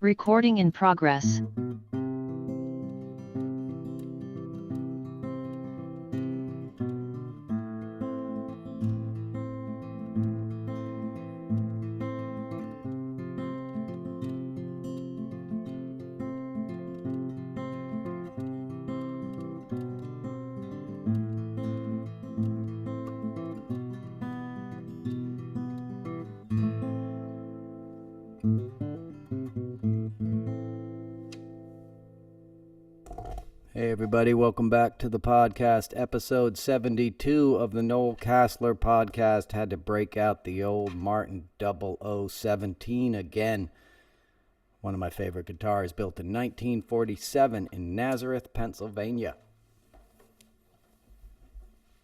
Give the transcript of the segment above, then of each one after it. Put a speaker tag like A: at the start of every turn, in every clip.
A: Recording in progress.
B: Hey everybody, welcome back to the podcast, episode 72 of the Noel Casler podcast. Had to break out the old Martin 0017 again. One of my favorite guitars, built in 1947 in Nazareth, Pennsylvania.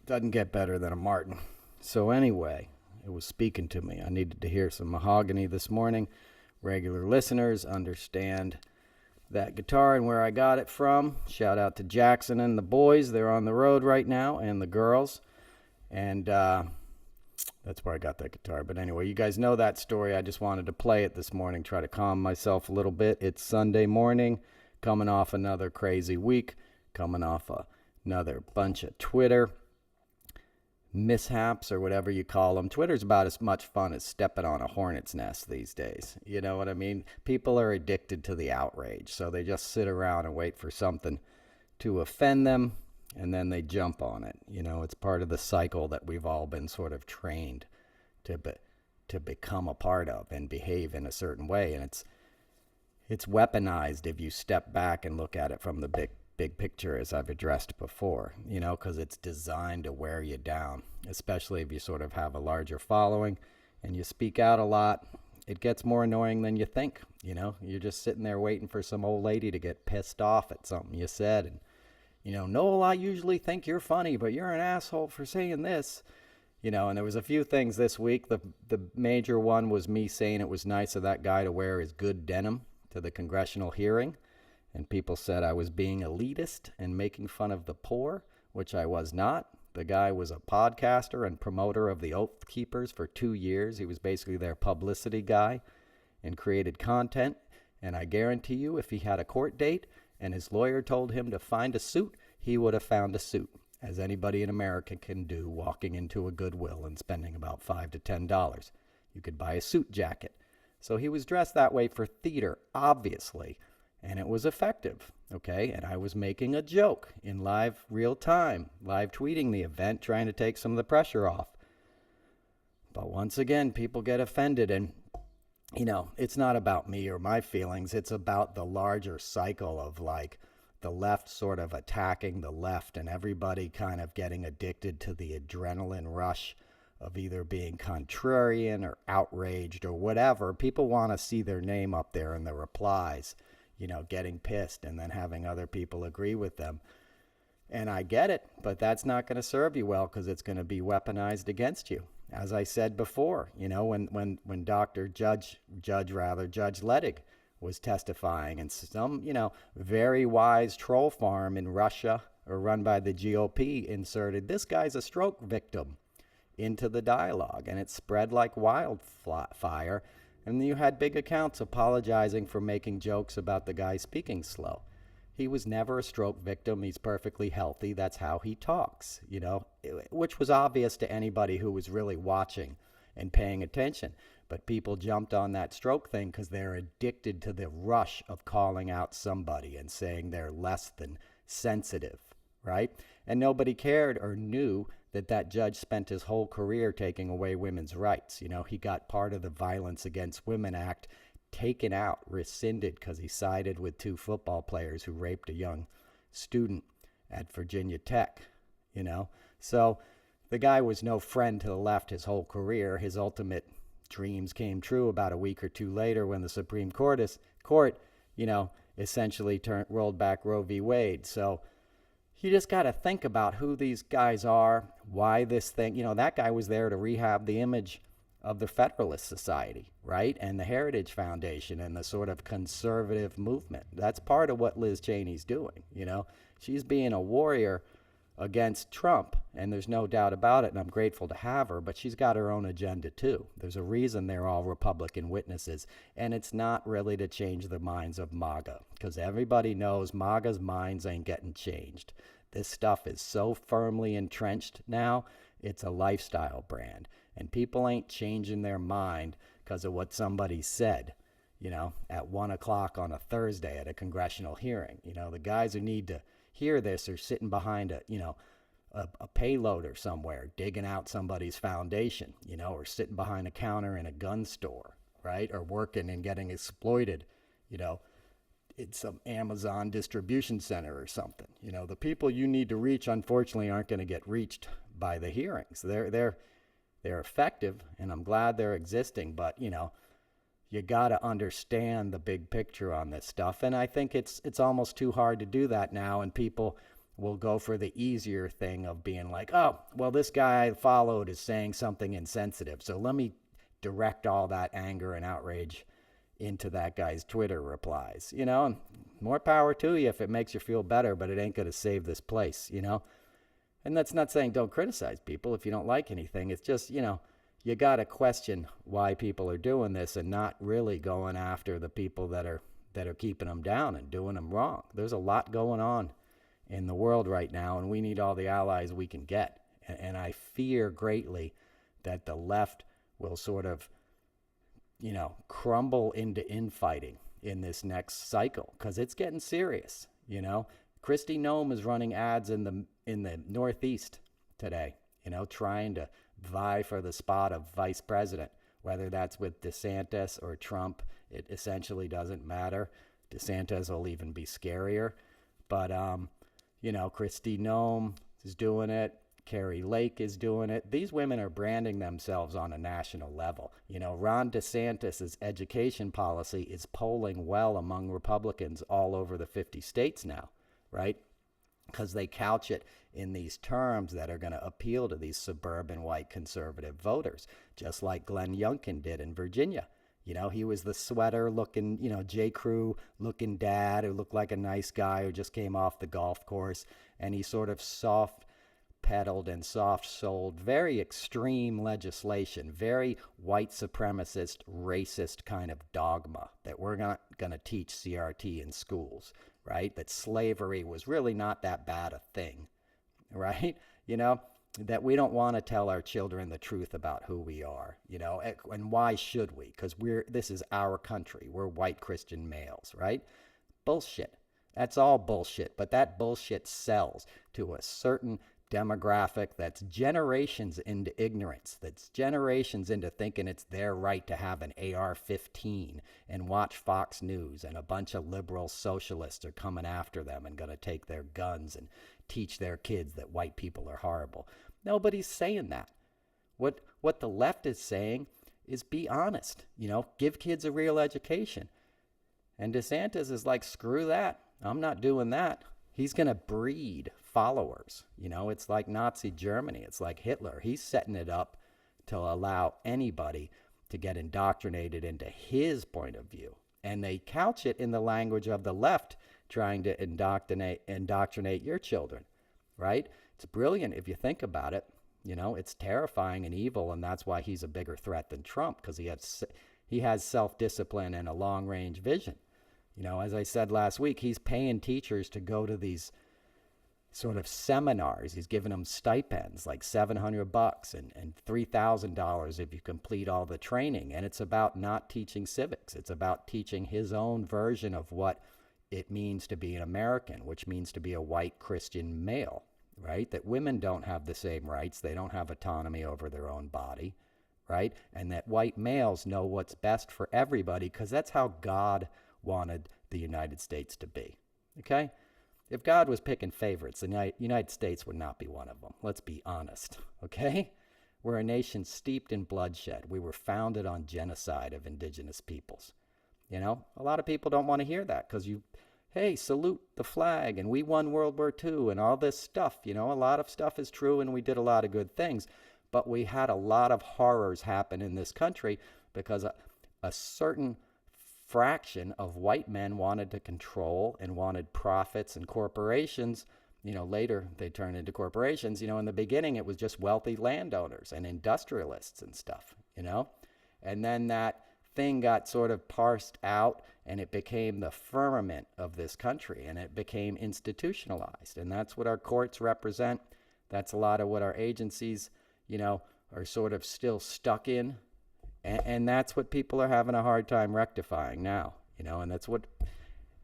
B: Doesn't get better than a Martin. So anyway, it was speaking to me. I needed to hear some mahogany this morning. Regular listeners understand that guitar and where I got it from. Shout out to Jackson and the boys. They're on the road right now, and the girls. And that's where I got that guitar. But anyway, you guys know that story. I just wanted to play it this morning, try to calm myself a little bit. It's Sunday morning, coming off another crazy week, coming off another bunch of Twitter mishaps or whatever you call them. Twitter's about as much fun as stepping on a hornet's nest these days. You know what I mean? People are addicted to the outrage, so they just sit around and wait for something to offend them, and then they jump on it. You know, it's part of the cycle that we've all been sort of trained to become a part of and behave in a certain way, and it's weaponized if you step back and look at it from the big picture, as I've addressed before, you know, because it's designed to wear you down, especially if you sort of have a larger following and you speak out a lot. It gets more annoying than you think. You know, you're just sitting there waiting for some old lady to get pissed off at something you said. And, you know, Noel, I usually think you're funny, but you're an asshole for saying this. You know, and there was a few things this week. The major one was me saying it was nice of that guy to wear his good denim to the congressional hearing. And people said I was being elitist and making fun of the poor, which I was not. The guy was a podcaster and promoter of the Oath Keepers for 2 years. He was basically their publicity guy and created content. And I guarantee you, if he had a court date and his lawyer told him to find a suit, he would have found a suit, as anybody in America can do walking into a Goodwill and spending about $5 to $10. You could buy a suit jacket. So he was dressed that way for theater, obviously. And it was effective, okay? And I was making a joke in live real time, live tweeting the event, trying to take some of the pressure off. But once again, people get offended. And, you know, it's not about me or my feelings. It's about the larger cycle of, like, the left sort of attacking the left and everybody kind of getting addicted to the adrenaline rush of either being contrarian or outraged or whatever. People want to see their name up there in the replies, you know, getting pissed and then having other people agree with them. And I get it, but that's not going to serve you well because it's going to be weaponized against you. As I said before, you know, when Judge Ledig was testifying, and some, you know, very wise troll farm in Russia or run by the GOP inserted, this guy's a stroke victim into the dialogue, and it spread like wildfire. And you had big accounts apologizing for making jokes about the guy speaking slow. He was never a stroke victim. He's perfectly healthy. That's how he talks, you know, which was obvious to anybody who was really watching and paying attention. But people jumped on that stroke thing because they're addicted to the rush of calling out somebody and saying they're less than sensitive, right? And nobody cared or knew that judge spent his whole career taking away women's rights. You know, he got part of the Violence Against Women Act taken out, rescinded, because he sided with 2 football players who raped a young student at Virginia Tech, you know. So the guy was no friend to the left his whole career. His ultimate dreams came true about a week or 2 later when the Supreme Court, you know, essentially rolled back Roe v. Wade. So you just got to think about who these guys are, why this thing, you know, that guy was there to rehab the image of the Federalist Society, right? And the Heritage Foundation and the sort of conservative movement. That's part of what Liz Cheney's doing, you know. She's being a warrior against Trump, and there's no doubt about it, and I'm grateful to have her, but she's got her own agenda too. There's a reason they're all Republican witnesses, and it's not really to change the minds of MAGA, because everybody knows MAGA's minds ain't getting changed. This stuff is so firmly entrenched now, it's a lifestyle brand, and people ain't changing their mind because of what somebody said, at 1 o'clock on a Thursday at a congressional hearing. The guys who need to hear this are sitting behind a payloader somewhere, digging out somebody's foundation, or sitting behind a counter in a gun store, right? Or working and getting exploited, in some Amazon distribution center or something. The people you need to reach, unfortunately, aren't going to get reached by the hearings. They're effective, and I'm glad they're existing, but you got to understand the big picture on this stuff. And I think it's almost too hard to do that now. And people will go for the easier thing of being like, oh, well, this guy I followed is saying something insensitive, so let me direct all that anger and outrage into that guy's Twitter replies. More power to you if it makes you feel better, but it ain't going to save this place, And that's not saying don't criticize people if you don't like anything. It's just, you got to question why people are doing this and not really going after the people that are keeping them down and doing them wrong. There's a lot going on in the world right now, and we need all the allies we can get. And I fear greatly that the left will sort of, crumble into infighting in this next cycle, because it's getting serious. Kristi Noem is running ads in the Northeast today, trying to vie for the spot of vice president, whether that's with DeSantis or Trump. It essentially doesn't matter. DeSantis will even be scarier. But, Kristi Noem is doing it. Carrie Lake is doing it. These women are branding themselves on a national level. Ron DeSantis' education policy is polling well among Republicans all over the 50 states now, right? Because they couch it in these terms that are going to appeal to these suburban white conservative voters, just like Glenn Youngkin did in Virginia. He was the sweater looking, J. Crew looking dad who looked like a nice guy who just came off the golf course, and he sort of soft peddled and soft-sold very extreme legislation, very white supremacist, racist kind of dogma that we're not going to teach CRT in schools, right? That slavery was really not that bad a thing, right? That we don't want to tell our children the truth about who we are, and why should we? Because this is our country. We're white Christian males, right? Bullshit. That's all bullshit. But that bullshit sells to a certain demographic that's generations into ignorance, that's generations into thinking it's their right to have an AR-15 and watch Fox News, and a bunch of liberal socialists are coming after them and going to take their guns and teach their kids that white people are horrible. Nobody's saying that. What the left is saying is be honest, give kids a real education. And DeSantis is like, screw that. I'm not doing that. He's going to breed followers. It's like Nazi Germany. It's like Hitler. He's setting it up to allow anybody to get indoctrinated into his point of view. And they couch it in the language of the left, trying to indoctrinate your children, right? It's brilliant if you think about it. It's terrifying and evil, and that's why he's a bigger threat than Trump, because he has self-discipline and a long-range vision. As I said last week, he's paying teachers to go to these sort of seminars. He's giving them stipends like $700 and $3,000 if you complete all the training. And it's about not teaching civics. It's about teaching his own version of what it means to be an American, which means to be a white Christian male, right? That women don't have the same rights. They don't have autonomy over their own body, right? And that white males know what's best for everybody, because that's how God wanted the United States to be, okay? If God was picking favorites, the United States would not be one of them. Let's be honest, okay? We're a nation steeped in bloodshed. We were founded on genocide of indigenous peoples. A lot of people don't want to hear that, because hey, salute the flag, and we won World War II, and all this stuff. A lot of stuff is true, and we did a lot of good things. But we had a lot of horrors happen in this country because a certain fraction of white men wanted to control and wanted profits and corporations later they turned into corporations. In the beginning, it was just wealthy landowners and industrialists and stuff, and then that thing got sort of parsed out and it became the firmament of this country and it became institutionalized. And that's what our courts represent. That's a lot of what our agencies, are sort of still stuck in. And that's what people are having a hard time rectifying now, and that's what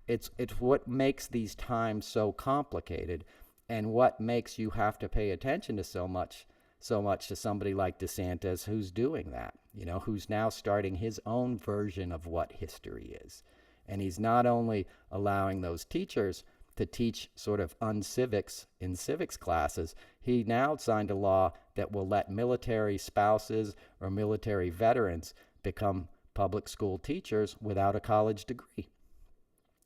B: it's what makes these times so complicated and what makes you have to pay attention to so much to somebody like DeSantis who's doing that, who's now starting his own version of what history is. And he's not only allowing those teachers to teach sort of uncivics in civics classes, he now signed a law that will let military spouses or military veterans become public school teachers without a college degree,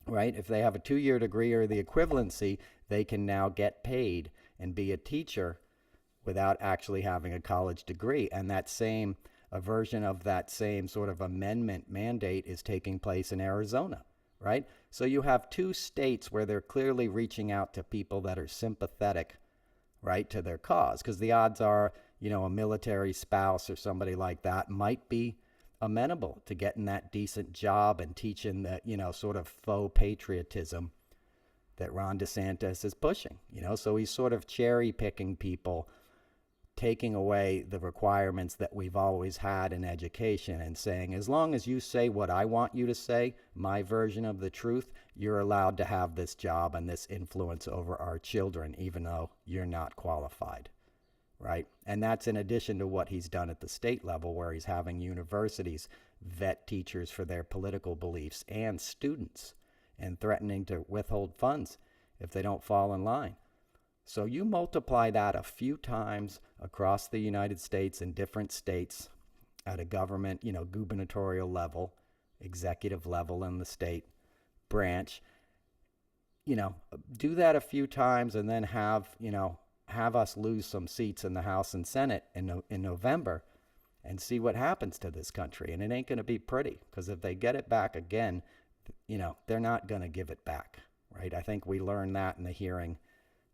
B: right? If they have a 2-year degree or the equivalency, they can now get paid and be a teacher without actually having a college degree. And a version of that same sort of amendment mandate is taking place in Arizona, right? So you have 2 states where they're clearly reaching out to people that are sympathetic, right, to their cause. Because the odds are, a military spouse or somebody like that might be amenable to getting that decent job and teaching that, sort of faux patriotism that Ron DeSantis is pushing, So he's sort of cherry picking people, taking away the requirements that we've always had in education and saying, as long as you say what I want you to say, my version of the truth, you're allowed to have this job and this influence over our children, even though you're not qualified, right? And that's in addition to what he's done at the state level, where he's having universities vet teachers for their political beliefs and students and threatening to withhold funds if they don't fall in line. So you multiply that a few times across the United States in different states at a government, gubernatorial level, executive level in the state branch, do that a few times and then have us lose some seats in the House and Senate in November and see what happens to this country. And it ain't going to be pretty, because if they get it back again, they're not going to give it back, right? I think we learned that in the hearing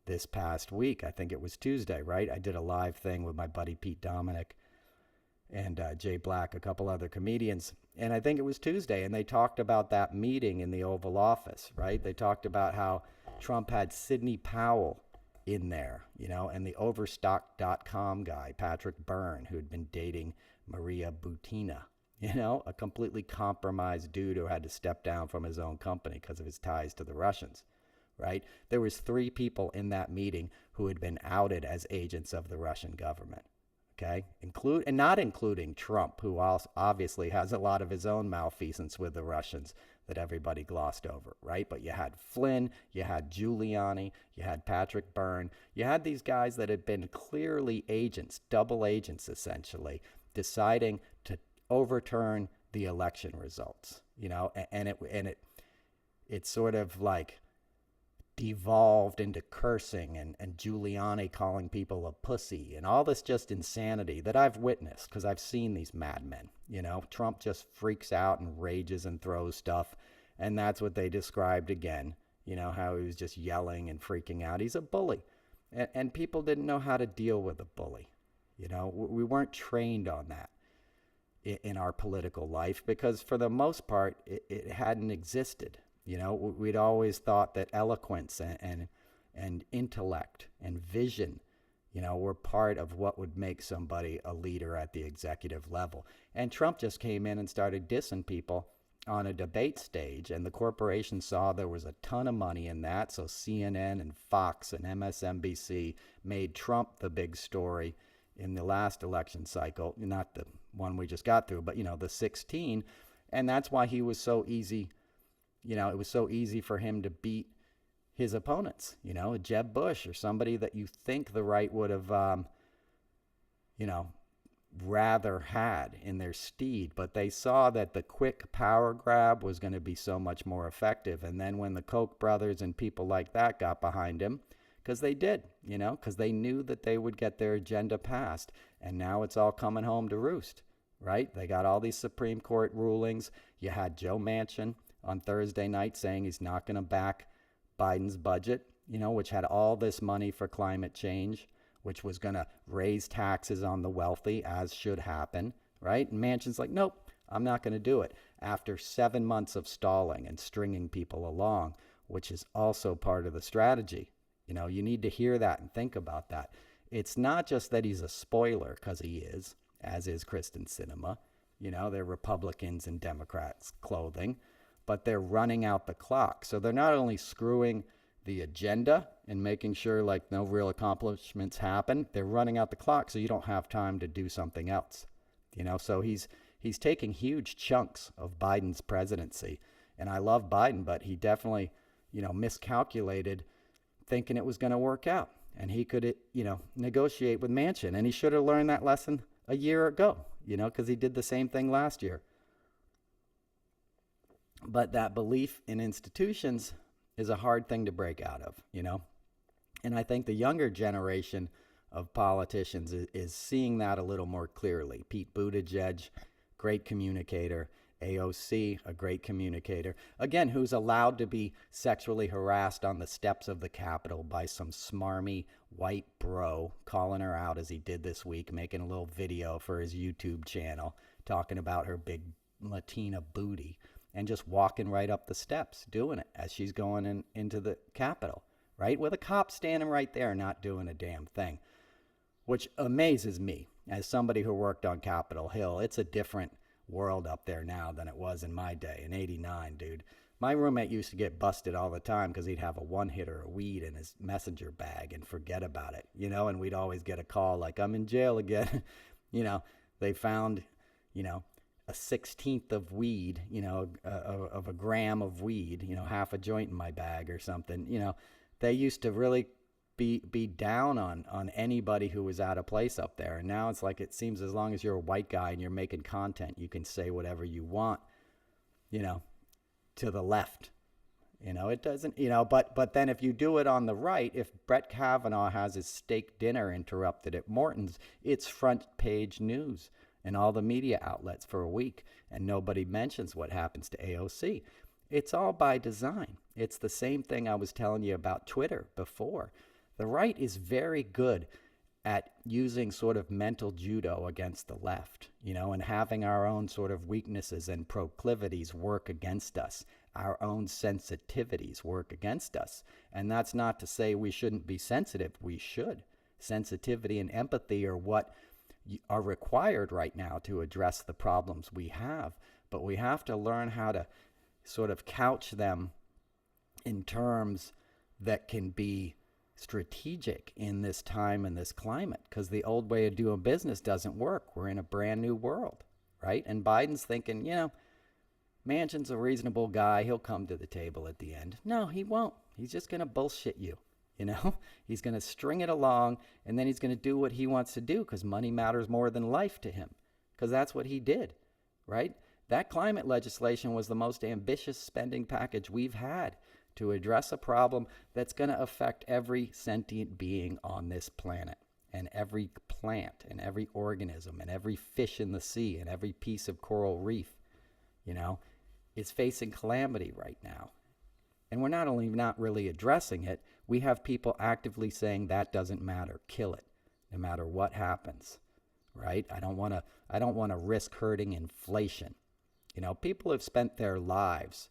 B: this past week. I think it was Tuesday, right? I did a live thing with my buddy Pete Dominic and Jay Black, a couple other comedians. And I think it was Tuesday, and they talked about that meeting in the Oval Office, right? They talked about how Trump had Sidney Powell in there, and the Overstock.com guy, Patrick Byrne, who had been dating Maria Butina, a completely compromised dude who had to step down from his own company because of his ties to the Russians. Right? There was 3 people in that meeting who had been outed as agents of the Russian government, okay? Not including Trump, who obviously has a lot of his own malfeasance with the Russians that everybody glossed over, right? But you had Flynn, you had Giuliani, you had Patrick Byrne, you had these guys that had been clearly agents, double agents essentially, deciding to overturn the election results, and it sort of like devolved into cursing and Giuliani calling people a pussy and all this just insanity that I've witnessed because I've seen these madmen. Trump just freaks out and rages and throws stuff, and that's what they described again, how he was just yelling and freaking out. He's a bully, and people didn't know how to deal with a bully. We weren't trained on that in our political life because for the most part it hadn't existed. We'd always thought that eloquence and intellect and vision, were part of what would make somebody a leader at the executive level. And Trump just came in and started dissing people on a debate stage, and the corporation saw there was a ton of money in that. So CNN and Fox and MSNBC made Trump the big story in the last election cycle, not the one we just got through, but, the 16. And that's why he was so easy. It was so easy for him to beat his opponents, Jeb Bush or somebody that you think the right would have, rather had in their steed. But they saw that the quick power grab was going to be so much more effective. And then when the Koch brothers and people like that got behind him, because they did, because they knew that they would get their agenda passed. And now it's all coming home to roost, right? They got all these Supreme Court rulings. You had Joe Manchin on Thursday night saying he's not going to back Biden's budget, which had all this money for climate change, which was going to raise taxes on the wealthy, as should happen, right? And Manchin's like, nope, I'm not going to do it. After 7 months of stalling and stringing people along, which is also part of the strategy. You need to hear that and think about that. It's not just that he's a spoiler, because he is, as is Kristen Sinema. They're Republicans in Democrats' clothing, but they're running out the clock. So they're not only screwing the agenda and making sure like no real accomplishments happen, they're running out the clock so you don't have time to do something else. So he's taking huge chunks of Biden's presidency. And I love Biden, but he definitely, miscalculated thinking it was going to work out. And he could, negotiate with Manchin. And he should have learned that lesson a year ago, because he did the same thing last year. But that belief in institutions is a hard thing to break out of, And I think the younger generation of politicians is seeing that a little more clearly. Pete Buttigieg, great communicator. AOC, a great communicator, again, who's allowed to be sexually harassed on the steps of the Capitol by some smarmy white bro, calling her out as he did this week, making a little video for his YouTube channel, talking about her big Latina booty, and just walking right up the steps, doing it as she's going into the Capitol, right? With a cop standing right there, not doing a damn thing, which amazes me as somebody who worked on Capitol Hill. It's a different world up there now than it was in my day in '89, dude. My roommate used to get busted all the time because he'd have a one-hitter of weed in his messenger bag and forget about it, and we'd always get a call like, I'm in jail again. They found, a 16th of weed, of a gram of weed, half a joint in my bag or something. They used to really be down on anybody who was out of place up there. And now it's like, it seems as long as you're a white guy and you're making content, you can say whatever you want, to the left. It doesn't, but then if you do it on the right, if Brett Kavanaugh has his steak dinner interrupted at Morton's, it's front page news in all the media outlets for a week, and nobody mentions what happens to AOC. It's all by design. It's the same thing I was telling you about Twitter before. The right is very good at using sort of mental judo against the left, and having our own sort of weaknesses and proclivities work against us, our own sensitivities work against us. And that's not to say we shouldn't be sensitive. We should. Sensitivity and empathy are what are required right now to address the problems we have. But we have to learn how to sort of couch them in terms that can be strategic in this time and this climate, because the old way of doing business doesn't work. We're in a brand new world, right? And Biden's thinking, Manchin's a reasonable guy. He'll come to the table at the end. No, he won't. He's just going to bullshit you. He's going to string it along, and then he's going to do what he wants to do because money matters more than life to him, because that's what he did, right? That climate legislation was the most ambitious spending package we've had to address a problem that's going to affect every sentient being on this planet, and every plant and every organism and every fish in the sea and every piece of coral reef, is facing calamity right now. And we're not only not really addressing it, we have people actively saying that doesn't matter, kill it, no matter what happens, right? I don't want to risk hurting inflation. People have spent their lives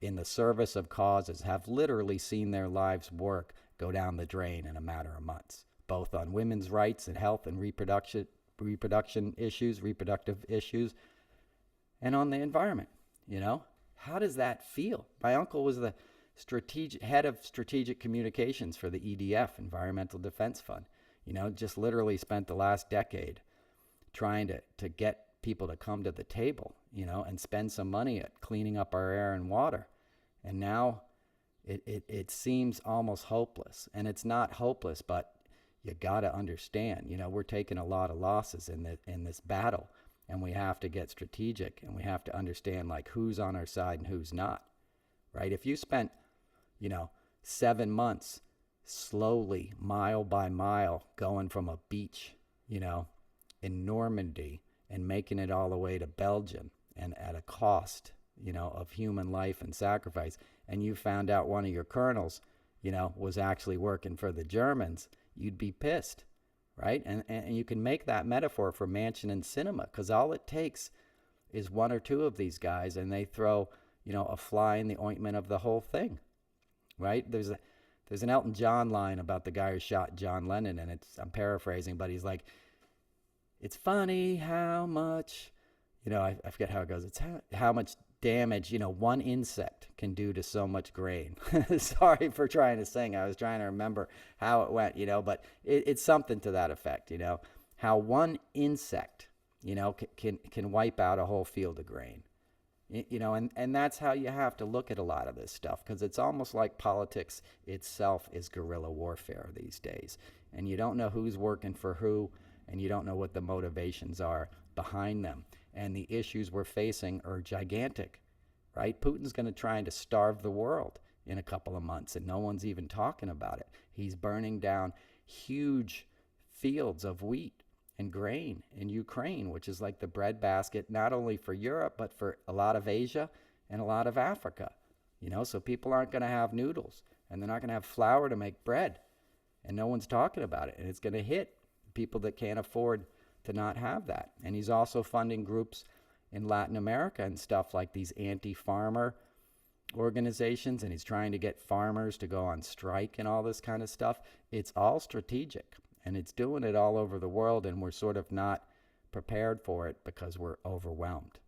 B: in the service of causes, have literally seen their lives' work go down the drain in a matter of months, both on women's rights and health and reproductive issues, and on the environment. How does that feel? My uncle was the head of strategic communications for the EDF, Environmental Defense Fund. Just literally spent the last decade trying to get people to come to the table, and spend some money at cleaning up our air and water. And now it seems almost hopeless. And it's not hopeless, but you got to understand, we're taking a lot of losses in this battle, and we have to get strategic, and we have to understand like who's on our side and who's not, right? If you spent, 7 months slowly, mile by mile, going from a beach, in Normandy and making it all the way to Belgium, and at a cost, of human life and sacrifice, and you found out one of your colonels, was actually working for the Germans, you'd be pissed, right? And you can make that metaphor for Manchin and Sinema, because all it takes is one or two of these guys, and they throw, a fly in the ointment of the whole thing, right? There's an Elton John line about the guy who shot John Lennon, and I'm paraphrasing, but he's like, it's funny how much, I forget how it goes. It's how much damage, one insect can do to so much grain. Sorry for trying to sing. I was trying to remember how it went, but it's something to that effect, how one insect, can wipe out a whole field of grain. And that's how you have to look at a lot of this stuff, because it's almost like politics itself is guerrilla warfare these days. And you don't know who's working for who, and you don't know what the motivations are behind them. And the issues we're facing are gigantic, right? Putin's going to try to starve the world in a couple of months, and no one's even talking about it. He's burning down huge fields of wheat and grain in Ukraine, which is like the breadbasket, not only for Europe, but for a lot of Asia and a lot of Africa. So people aren't going to have noodles, and they're not going to have flour to make bread, and no one's talking about it. And it's going to hit people that can't afford to not have that. And he's also funding groups in Latin America and stuff like these anti-farmer organizations, and he's trying to get farmers to go on strike and all this kind of stuff. It's all strategic, and it's doing it all over the world, and we're sort of not prepared for it because we're overwhelmed.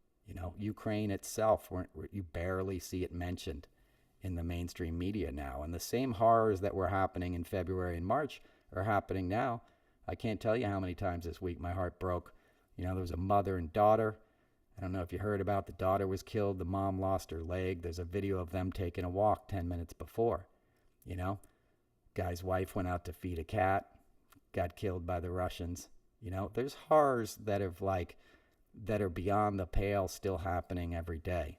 B: Ukraine itself, you barely see it mentioned in the mainstream media now. And the same horrors that were happening in February and March are happening now. I can't tell you how many times this week my heart broke. There was a mother and daughter. I don't know if you heard about, the daughter was killed. The mom lost her leg. There's a video of them taking a walk 10 minutes before. Guy's wife went out to feed a cat, got killed by the Russians. There's horrors that are beyond the pale still happening every day,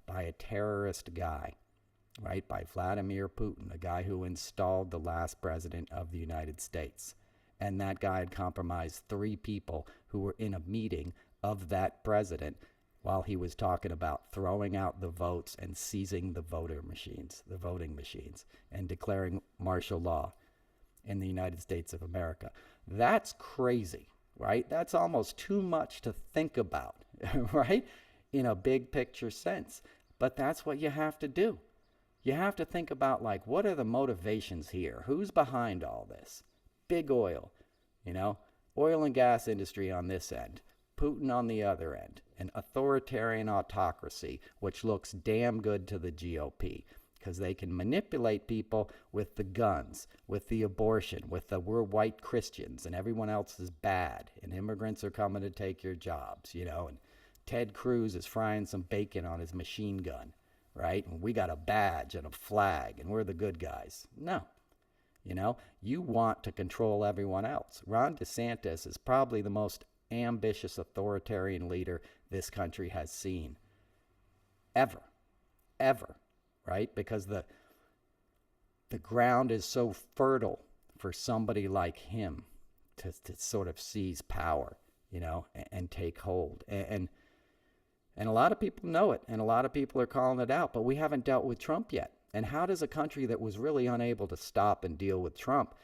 B: by a terrorist guy, right? By Vladimir Putin, the guy who installed the last president of the United States. And that guy had compromised 3 people who were in a meeting of that president while he was talking about throwing out the votes and seizing the voting machines, and declaring martial law in the United States of America. That's crazy, right? That's almost too much to think about, right? In a big picture sense. But that's what you have to do. You have to think about, what are the motivations here? Who's behind all this? Big oil, oil and gas industry on this end, Putin on the other end, an authoritarian autocracy, which looks damn good to the GOP, because they can manipulate people with the guns, with the abortion, with the we're white Christians and everyone else is bad and immigrants are coming to take your jobs, and Ted Cruz is frying some bacon on his machine gun, right? And we got a badge and a flag and we're the good guys. No. You want to control everyone else. Ron DeSantis is probably the most ambitious authoritarian leader this country has seen ever, right? Because the ground is so fertile for somebody like him to sort of seize power, and take hold. And a lot of people know it, and a lot of people are calling it out, but we haven't dealt with Trump yet. And how does a country that was really unable to stop and deal with Trump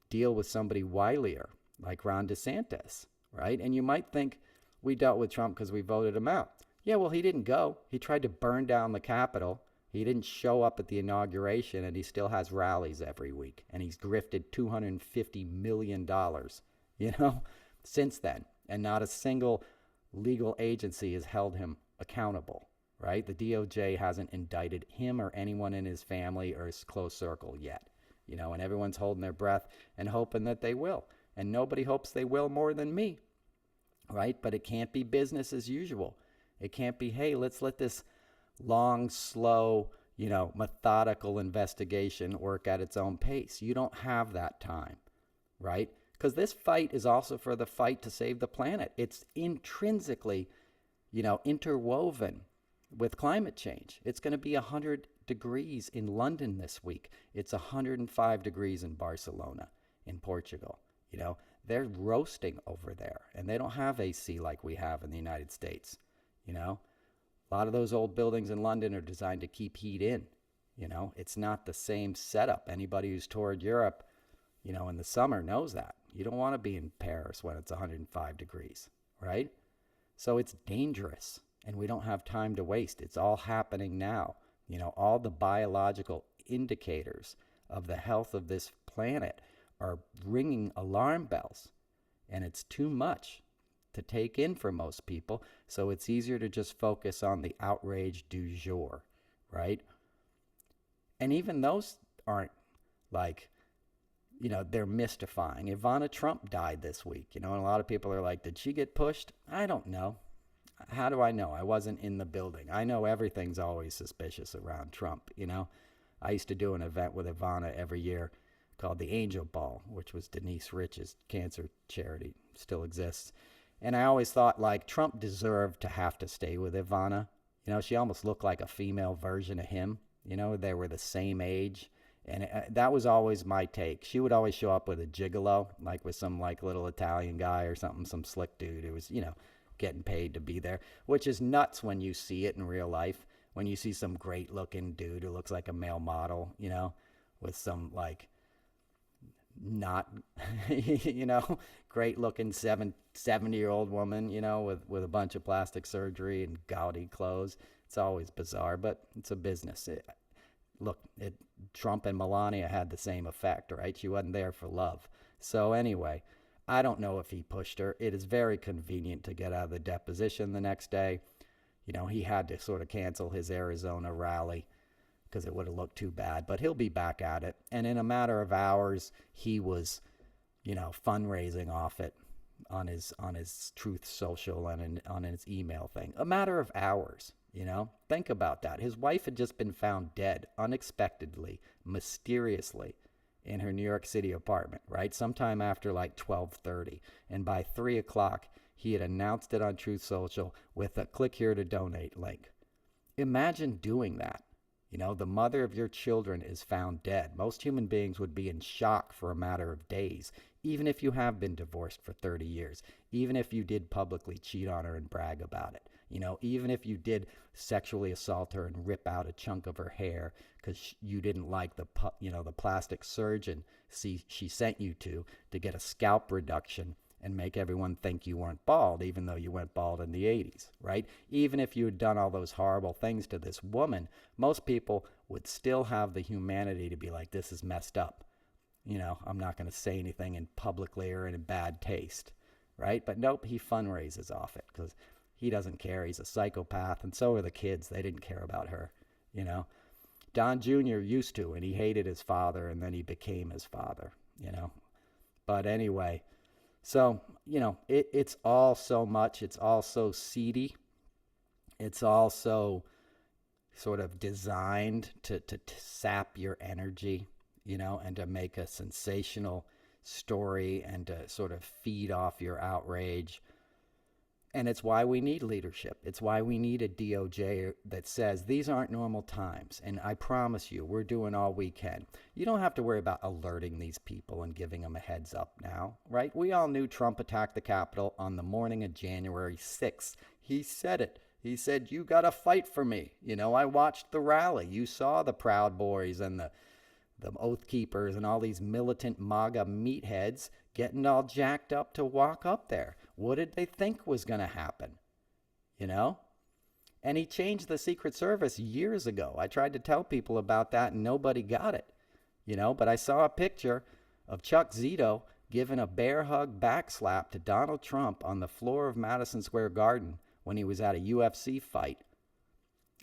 B: deal with somebody wilier like Ron DeSantis, right? And you might think we dealt with Trump because we voted him out. Yeah, well, he didn't go. He tried to burn down the Capitol. He didn't show up at the inauguration, and he still has rallies every week. And he's grifted $250 million, since then. And not a single legal agency has held him accountable. Right? The DOJ hasn't indicted him or anyone in his family or his close circle yet, and everyone's holding their breath and hoping that they will. And nobody hopes they will more than me, right? But it can't be business as usual. It can't be, hey, let's let this long, slow, methodical investigation work at its own pace. You don't have that time, right? Because this fight is also for the fight to save the planet. It's intrinsically, interwoven with climate change. It's going to be 100 degrees in London this week. It's 105 degrees in Barcelona, in Portugal. They're roasting over there, and they don't have AC like we have in the United States. A lot of those old buildings in London are designed to keep heat in, It's not the same setup. Anybody who's toured Europe, in the summer knows that. You don't want to be in Paris when it's 105 degrees, right? So it's dangerous, and we don't have time to waste. It's all happening now. All the biological indicators of the health of this planet are ringing alarm bells, and it's too much to take in for most people. So it's easier to just focus on the outrage du jour, right? And even those aren't like, they're mystifying. Ivana Trump died this week, and a lot of people are like, did she get pushed? I don't know. How do I know? I wasn't in the building. I know everything's always suspicious around Trump, I used to do an event with Ivana every year called the Angel Ball, which was Denise Rich's cancer charity, still exists. And I always thought, like, Trump deserved to have to stay with Ivana. She almost looked like a female version of him. They were the same age. And that was always my take. She would always show up with a gigolo, like with some like little Italian guy or something, some slick dude who was, getting paid to be there, which is nuts when you see it in real life. When you see some great looking dude who looks like a male model, with some like not, great looking 70-year-old woman, with a bunch of plastic surgery and gaudy clothes. It's always bizarre, but it's a business. Trump and Melania had the same effect, right? She wasn't there for love. So anyway, I don't know if he pushed her. It is very convenient to get out of the deposition the next day. He had to sort of cancel his Arizona rally because it would have looked too bad, but he'll be back at it. And in a matter of hours, he was, fundraising off it on his Truth Social and on his email thing. A matter of hours. Think about that. His wife had just been found dead unexpectedly, mysteriously, in her New York City apartment, right? Sometime after like 12:30. And by 3 o'clock, he had announced it on Truth Social with a click here to donate link. Imagine doing that. The mother of your children is found dead. Most human beings would be in shock for a matter of days, even if you have been divorced for 30 years, even if you did publicly cheat on her and brag about it. Even if you did sexually assault her and rip out a chunk of her hair because you didn't like the plastic surgeon she sent you to get a scalp reduction and make everyone think you weren't bald, even though you went bald in the 80s, right? Even if you had done all those horrible things to this woman, most people would still have the humanity to be like, this is messed up. I'm not going to say anything in publicly or in bad taste, right? But nope, he fundraises off it because he doesn't care. He's a psychopath, and so are the kids. They didn't care about her, Don Jr. used to, and he hated his father, and then he became his father, But anyway, so, it's all so much. It's all so seedy. It's all so sort of designed to sap your energy, and to make a sensational story and to sort of feed off your outrage. And it's why we need leadership. It's why we need a DOJ that says these aren't normal times. And I promise you, we're doing all we can. You don't have to worry about alerting these people and giving them a heads up now, right? We all knew Trump attacked the Capitol on the morning of January 6th. He said it. He said, you got to fight for me. I watched the rally. You saw the Proud Boys and the Oath Keepers and all these militant MAGA meatheads getting all jacked up to walk up there. What did they think was going to happen? And he changed the Secret Service years ago. I tried to tell people about that and nobody got it. But I saw a picture of Chuck Zito giving a bear hug backslap to Donald Trump on the floor of Madison Square Garden when he was at a UFC fight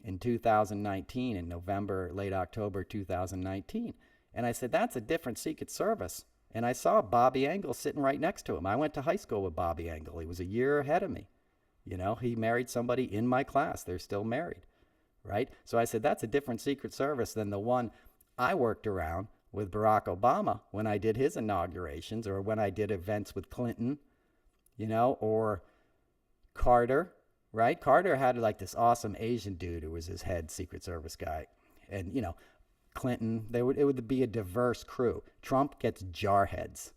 B: in 2019, in November, late October 2019. And I said, that's a different Secret Service. And I saw Bobby Engel sitting right next to him. I went to high school with Bobby Engel. He was a year ahead of me. He married somebody in my class. They're still married, right? So I said, that's a different Secret Service than the one I worked around with Barack Obama when I did his inaugurations or when I did events with Clinton, or Carter, right? Carter had like this awesome Asian dude who was his head Secret Service guy. And, Clinton, it would be a diverse crew. Trump gets jarheads,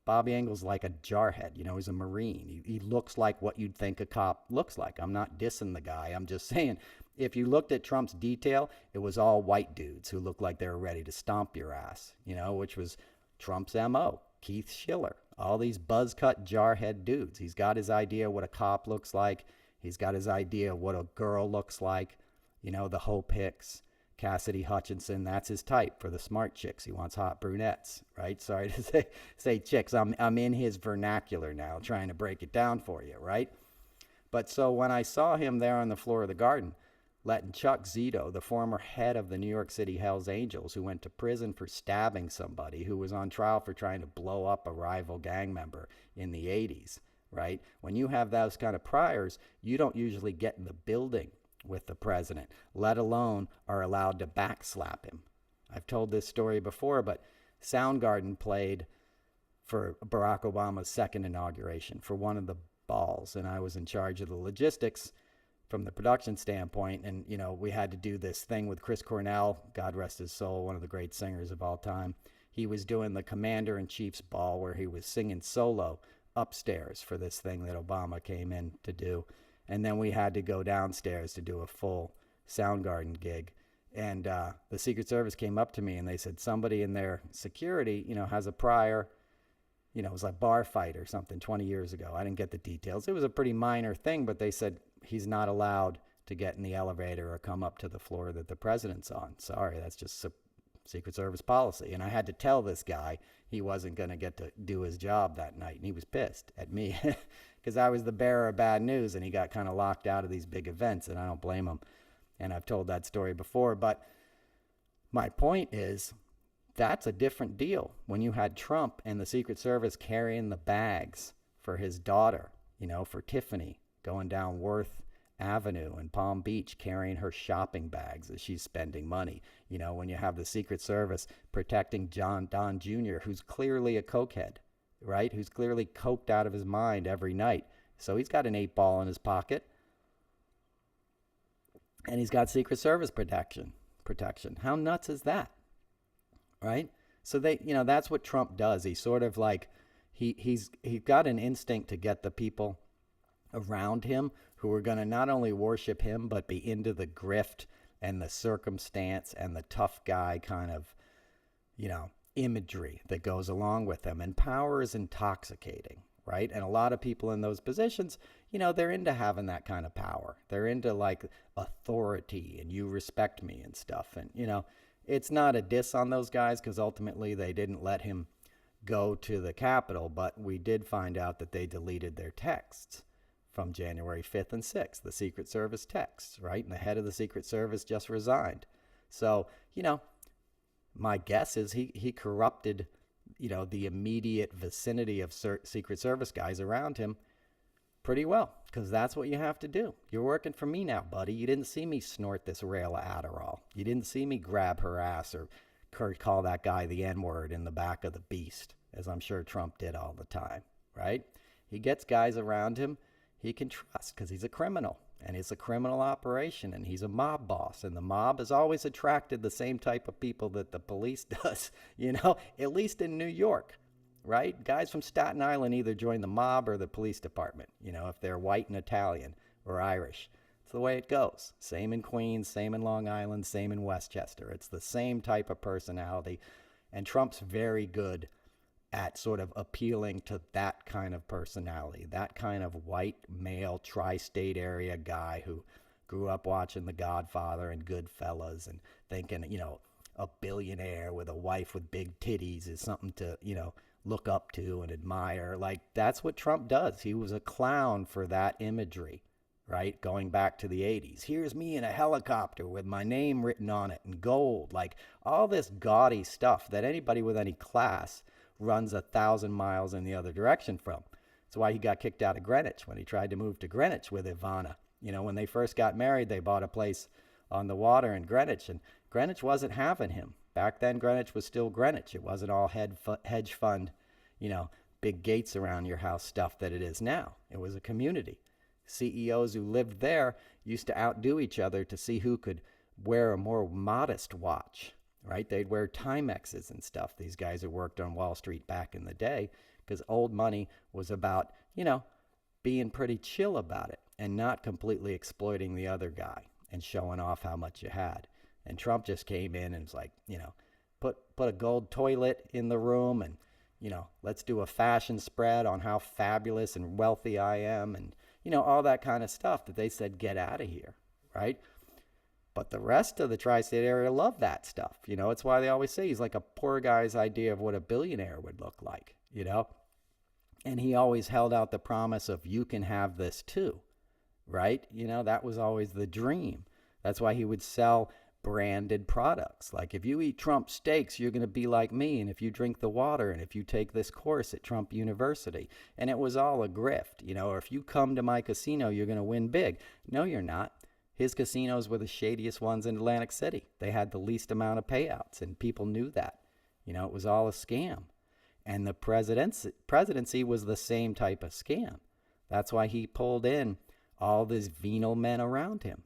B: Bobby Engel's like a jarhead, he's a Marine. He looks like what you'd think a cop looks like. I'm not dissing the guy. I'm just saying If you looked at Trump's detail, it was all white dudes who looked like they were ready to stomp your ass, which was Trump's MO. Keith Schiller, all these buzz cut jarhead dudes. He's got his idea what a cop looks like. He's got his idea what a girl looks like. The Hope Hicks, Cassidy Hutchinson, that's his type for the smart chicks. He wants hot brunettes, right? Sorry to say chicks. I'm in his vernacular now, trying to break it down for you, right? But so when I saw him there on the floor of the Garden, letting Chuck Zito, the former head of the New York City Hells Angels, who went to prison for stabbing somebody, who was on trial for trying to blow up a rival gang member in the 80s, right? When you have those kind of priors, you don't usually get in the building with the president, let alone are allowed to backslap him. I've told this story before, but Soundgarden played for Barack Obama's second inauguration for one of the balls, and I was in charge of the logistics from the production standpoint. And, we had to do this thing with Chris Cornell, God rest his soul, one of the great singers of all time. He was doing the Commander-in-Chief's ball where he was singing solo upstairs for this thing that Obama came in to do. And then we had to go downstairs to do a full Soundgarden gig. And the Secret Service came up to me and they said, somebody in their security, has a prior, it was like a bar fight or something 20 years ago. I didn't get the details. It was a pretty minor thing, but they said he's not allowed to get in the elevator or come up to the floor that the president's on. Sorry, that's just Secret Service policy. And I had to tell this guy he wasn't going to get to do his job that night. And he was pissed at me because I was the bearer of bad news and he got kind of locked out of these big events. And I don't blame him. And I've told that story before. But my point is, that's a different deal. When you had Trump and the Secret Service carrying the bags for his daughter, for Tiffany, going down Worth Avenue in Palm Beach, carrying her shopping bags as she's spending money. When you have the Secret Service protecting Don Jr., who's clearly a cokehead, right? Who's clearly coked out of his mind every night. So he's got an 8-ball in his pocket. And he's got Secret Service protection. How nuts is that? Right? So that's what Trump does. He's sort of like, he's got an instinct to get the people around him who are going to not only worship him, but be into the grift and the circumstance and the tough guy kind of, imagery that goes along with him. And power is intoxicating, right? And a lot of people in those positions, they're into having that kind of power. They're into like authority and you respect me and stuff. And, it's not a diss on those guys because ultimately they didn't let him go to the Capitol, but we did find out that they deleted their texts from January 5th and 6th, the Secret Service texts, right? And the head of the Secret Service just resigned. So, my guess is he corrupted, the immediate vicinity of Secret Service guys around him pretty well, because that's what you have to do. You're working for me now, buddy. You didn't see me snort this rail of Adderall. You didn't see me grab her ass or call that guy the N-word in the back of the Beast, as I'm sure Trump did all the time, right? He gets guys around him he can trust because he's a criminal and it's a criminal operation and he's a mob boss, and the mob has always attracted the same type of people that the police does, at least in New York. Right? Guys from Staten Island either join the mob or the police department, if they're white and Italian or Irish. It's the way it goes. Same in Queens, same in Long Island, same in Westchester. It's the same type of personality. And Trump's very good at sort of appealing to that kind of personality, that kind of white male tri-state area guy who grew up watching The Godfather and Goodfellas and thinking, a billionaire with a wife with big titties is something to, look up to and admire. Like, that's what Trump does. He was a clown for that imagery, right? Going back to the 80s. Here's me in a helicopter with my name written on it in gold. Like, all this gaudy stuff that anybody with any class runs 1,000 miles in the other direction from. That's why he got kicked out of Greenwich when he tried to move to Greenwich with Ivana. When they first got married, they bought a place on the water in Greenwich, and Greenwich wasn't having him. Back then, Greenwich was still Greenwich. It wasn't all hedge fund, big gates around your house stuff that it is now. It was a community. CEOs who lived there used to outdo each other to see who could wear a more modest watch, right? They'd wear Timexes and stuff, these guys who worked on Wall Street back in the day, because old money was about, being pretty chill about it and not completely exploiting the other guy. and showing off how much you had. And Trump just came in and was like, put a gold toilet in the room and, let's do a fashion spread on how fabulous and wealthy I am and, all that kind of stuff that they said, get out of here, right? But the rest of the tri-state area love that stuff. It's why they always say he's like a poor guy's idea of what a billionaire would look like, And he always held out the promise of you can have this too, right? That was always the dream. That's why he would sell branded products. Like if you eat Trump steaks, you're going to be like me. And if you drink the water and if you take this course at Trump University, and it was all a grift, or if you come to my casino, you're going to win big. No, you're not. His casinos were the shadiest ones in Atlantic City. They had the least amount of payouts, and people knew that. It was all a scam. And the presidency was the same type of scam. That's why he pulled in all these venal men around him.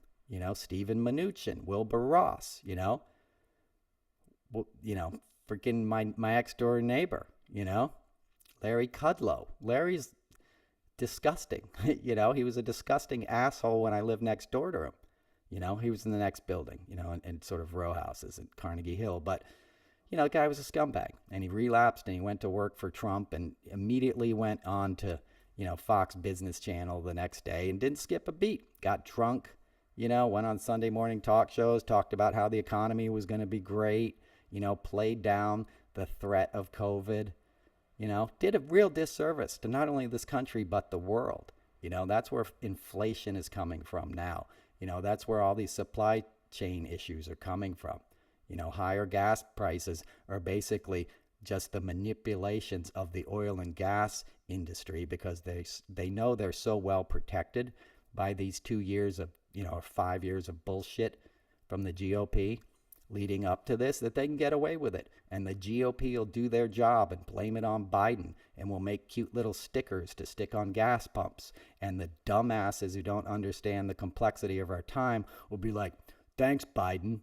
B: Stephen Mnuchin, Wilbur Ross, freaking my ex-door neighbor, Larry Kudlow. Larry's disgusting. He was a disgusting asshole when I lived next door to him. He was in the next building, in sort of row houses at Carnegie Hill. But, the guy was a scumbag, and he relapsed and he went to work for Trump and immediately went on to, Fox Business Channel the next day and didn't skip a beat. Got drunk, went on Sunday morning talk shows, talked about how the economy was going to be great, played down the threat of COVID. Did a real disservice to not only this country, but the world. That's where inflation is coming from now. That's where all these supply chain issues are coming from. Higher gas prices are basically just the manipulations of the oil and gas industry because they know they're so well protected by these 2 years of, or 5 years of bullshit from the GOP leading up to this, that they can get away with it. And the GOP will do their job and blame it on Biden and will make cute little stickers to stick on gas pumps. And the dumbasses who don't understand the complexity of our time will be like, thanks, Biden.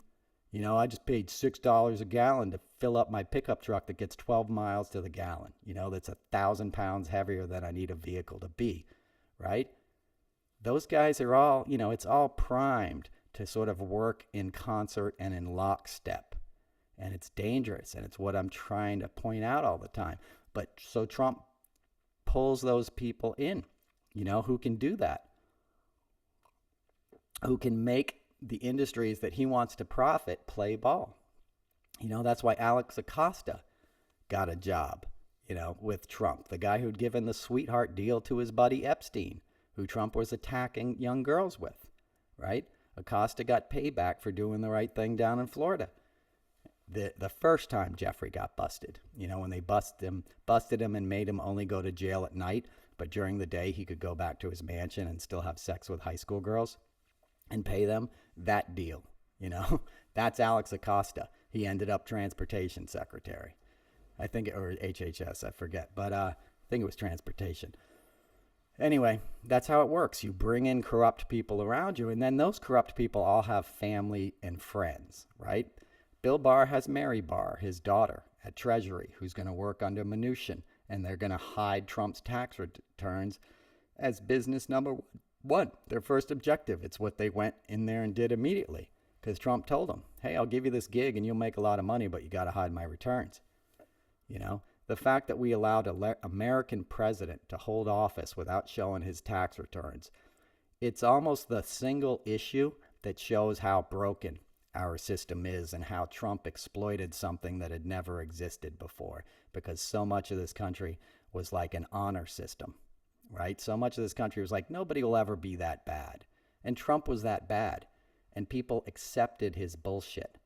B: I just paid $6 a gallon to fill up my pickup truck that gets 12 miles to the gallon. That's 1,000 pounds heavier than I need a vehicle to be, right? Those guys are all, it's all primed to sort of work in concert and in lockstep. And it's dangerous. And it's what I'm trying to point out all the time. But so Trump pulls those people in, who can do that, who can make the industries that he wants to profit play ball. That's why Alex Acosta got a job, with Trump, the guy who'd given the sweetheart deal to his buddy Epstein, who Trump was attacking young girls with, right? Acosta got payback for doing the right thing down in Florida. The first time Jeffrey got busted, when they busted him and made him only go to jail at night, but during the day he could go back to his mansion and still have sex with high school girls and pay them. That deal, that's Alex Acosta. He ended up transportation secretary, I think, or HHS, I forget, but I think it was transportation. Anyway, that's how it works. You bring in corrupt people around you, and then those corrupt people all have family and friends, right? Bill Barr has Mary Barr, his daughter, at Treasury, who's going to work under Mnuchin, and they're going to hide Trump's tax returns as business number one, their first objective. It's what they went in there and did immediately, because Trump told them, hey, I'll give you this gig and you'll make a lot of money, but you got to hide my returns. The fact that we allowed an American president to hold office without showing his tax returns, it's almost the single issue that shows how broken our system is and how Trump exploited something that had never existed before, because so much of this country was like an honor system, right? So much of this country was like, nobody will ever be that bad. And Trump was that bad. And people accepted his bullshit.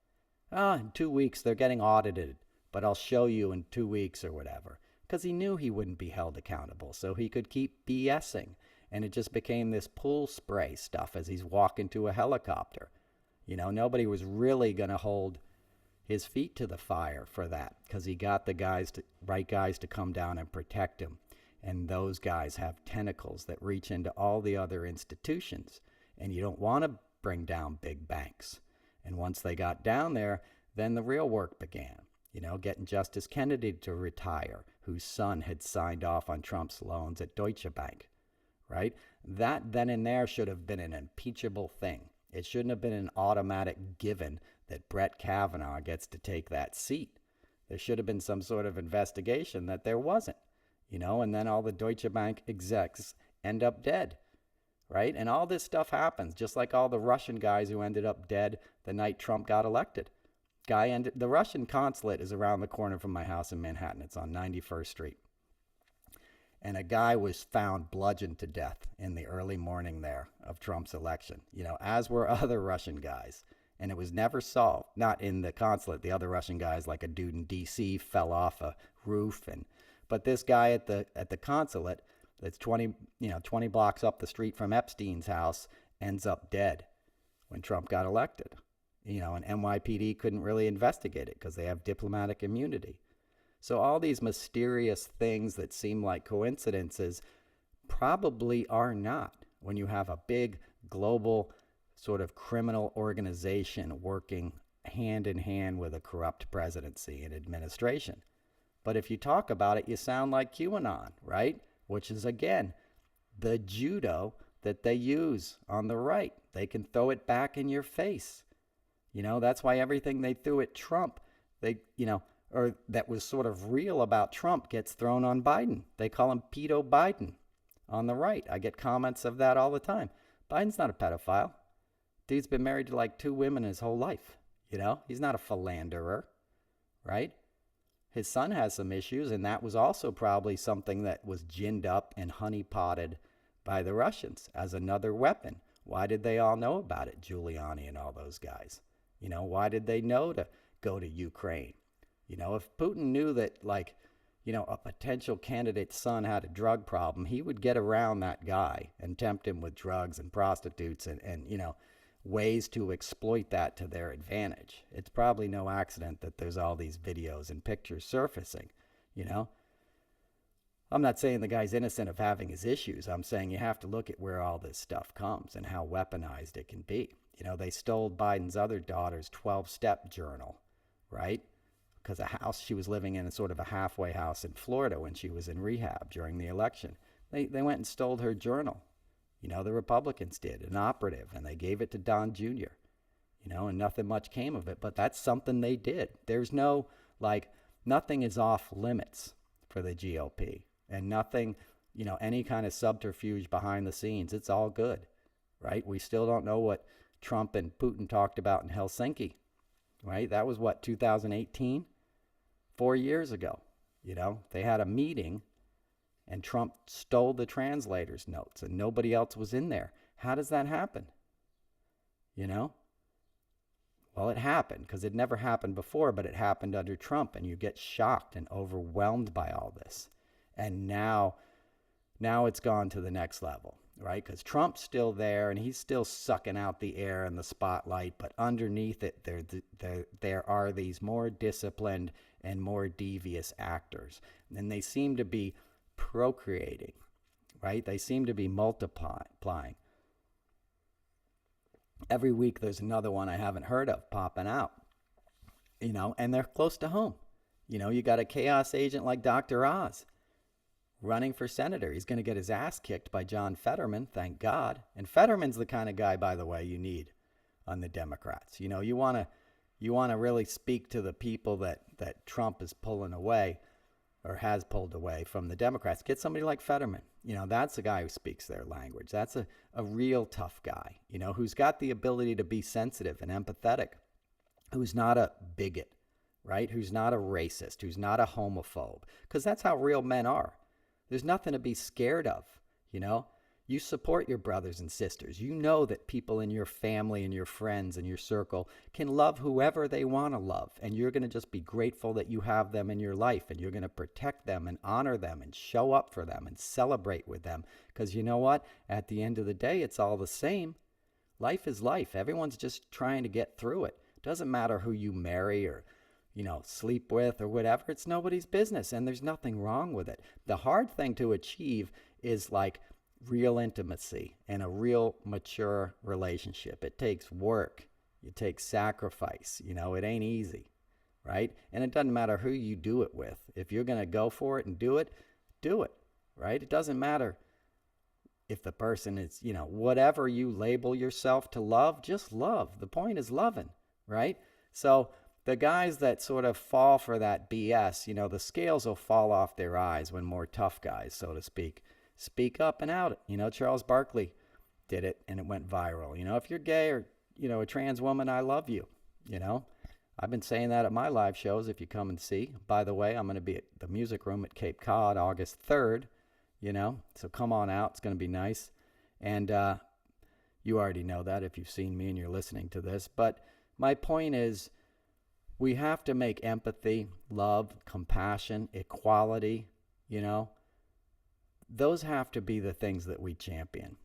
B: In 2 weeks, they're getting audited, but I'll show you in 2 weeks or whatever. Because he knew he wouldn't be held accountable, so he could keep BSing. And it just became this pool spray stuff as he's walking to a helicopter. Nobody was really going to hold his feet to the fire for that, because he got the right guys to come down and protect him. And those guys have tentacles that reach into all the other institutions. And you don't want to bring down big banks. And once they got down there, then the real work began. Getting Justice Kennedy to retire, whose son had signed off on Trump's loans at Deutsche Bank, right? That then and there should have been an impeachable thing. It shouldn't have been an automatic given that Brett Kavanaugh gets to take that seat. There should have been some sort of investigation that there wasn't, and then all the Deutsche Bank execs end up dead, right? And all this stuff happens, just like all the Russian guys who ended up dead the night Trump got elected. The Russian consulate is around the corner from my house in Manhattan. It's on 91st Street. And a guy was found bludgeoned to death in the early morning there of Trump's election, as were other Russian guys. And it was never solved. Not in the consulate. The other Russian guys, like a dude in D.C., fell off a roof. But this guy at the consulate that's 20 blocks up the street from Epstein's house ends up dead when Trump got elected. And NYPD couldn't really investigate it because they have diplomatic immunity. So all these mysterious things that seem like coincidences probably are not when you have a big global sort of criminal organization working hand in hand with a corrupt presidency and administration. But if you talk about it, you sound like QAnon, right? Which is, again, the judo that they use on the right. They can throw it back in your face. That's why everything they threw at Trump, or that was sort of real about Trump gets thrown on Biden. They call him Pedo Biden on the right. I get comments of that all the time. Biden's not a pedophile. Dude's been married to like 2 women his whole life. He's not a philanderer, right? His son has some issues, and that was also probably something that was ginned up and honeypotted by the Russians as another weapon. Why did they all know about it, Giuliani and all those guys? Why did they know to go to Ukraine? If Putin knew that, a potential candidate's son had a drug problem, he would get around that guy and tempt him with drugs and prostitutes and ways to exploit that to their advantage. It's probably no accident that there's all these videos and pictures surfacing, I'm not saying the guy's innocent of having his issues. I'm saying you have to look at where all this stuff comes and how weaponized it can be. They stole Biden's other daughter's 12-step journal, right? Because she was living in a sort of a halfway house in Florida when she was in rehab during the election. They went and stole her journal. The Republicans did, an operative, and they gave it to Don Jr., and nothing much came of it. But that's something they did. There's no, nothing is off limits for the GOP. And nothing, any kind of subterfuge behind the scenes. It's all good, right? We still don't know what Trump and Putin talked about in Helsinki, right? That was 2018? 4 years ago. They had a meeting and Trump stole the translator's notes and nobody else was in there. How does that happen? Well, it happened because it never happened before, but it happened under Trump, and you get shocked and overwhelmed by all this. And now it's gone to the next level, right? Because Trump's still there and he's still sucking out the air and the spotlight, but underneath it, there are these more disciplined and more devious actors. And they seem to be procreating, right? They seem to be multiplying. Every week there's another one I haven't heard of popping out, and they're close to home. You got a chaos agent like Dr. Oz running for senator. He's going to get his ass kicked by John Fetterman, thank God. And Fetterman's the kind of guy, by the way, you need on the Democrats. You want to really speak to the people that Trump is pulling away or has pulled away from the Democrats. Get somebody like Fetterman. That's a guy who speaks their language. That's a real tough guy, who's got the ability to be sensitive and empathetic, who's not a bigot, right? Who's not a racist, who's not a homophobe, because that's how real men are. There's nothing to be scared of, You support your brothers and sisters. You know that people in your family and your friends and your circle can love whoever they want to love. And you're going to just be grateful that you have them in your life. And you're going to protect them and honor them and show up for them and celebrate with them. Because you know what? At the end of the day, it's all the same. Life is life. Everyone's just trying to get through it. Doesn't matter who you marry or sleep with or whatever. It's nobody's business, and there's nothing wrong with it. The hard thing to achieve is real intimacy and a real mature relationship. It takes work. It takes sacrifice. It ain't easy, right? And it doesn't matter who you do it with. If you're going to go for it and do it, right? It doesn't matter if the person is, whatever you label yourself to love, just love. The point is loving, right? So the guys that sort of fall for that BS, the scales will fall off their eyes when more tough guys, so to speak up and out. Charles Barkley did it and it went viral. If you're gay or, a trans woman, I love you. I've been saying that at my live shows if you come and see. By the way, I'm going to be at the Music Room at Cape Cod August 3rd, so come on out. It's going to be nice. And you already know that if you've seen me and you're listening to this. But my point is, we have to make empathy, love, compassion, equality, those have to be the things that we champion.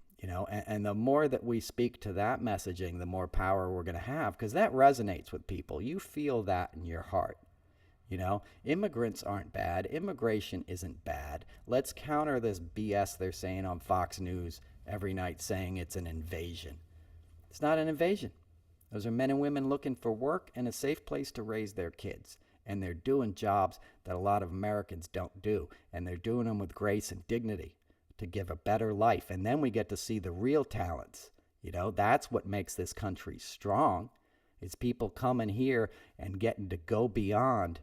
B: And the more that we speak to that messaging, the more power we're going to have, because that resonates with people. You feel that in your heart. Immigrants aren't bad. Immigration isn't bad. Let's counter this BS they're saying on Fox News every night, saying it's an invasion. It's not an invasion. Those are men and women looking for work and a safe place to raise their kids. And they're doing jobs that a lot of Americans don't do. And they're doing them with grace and dignity to give a better life. And then we get to see the real talents. That's what makes this country strong. It's people coming here and getting to go beyond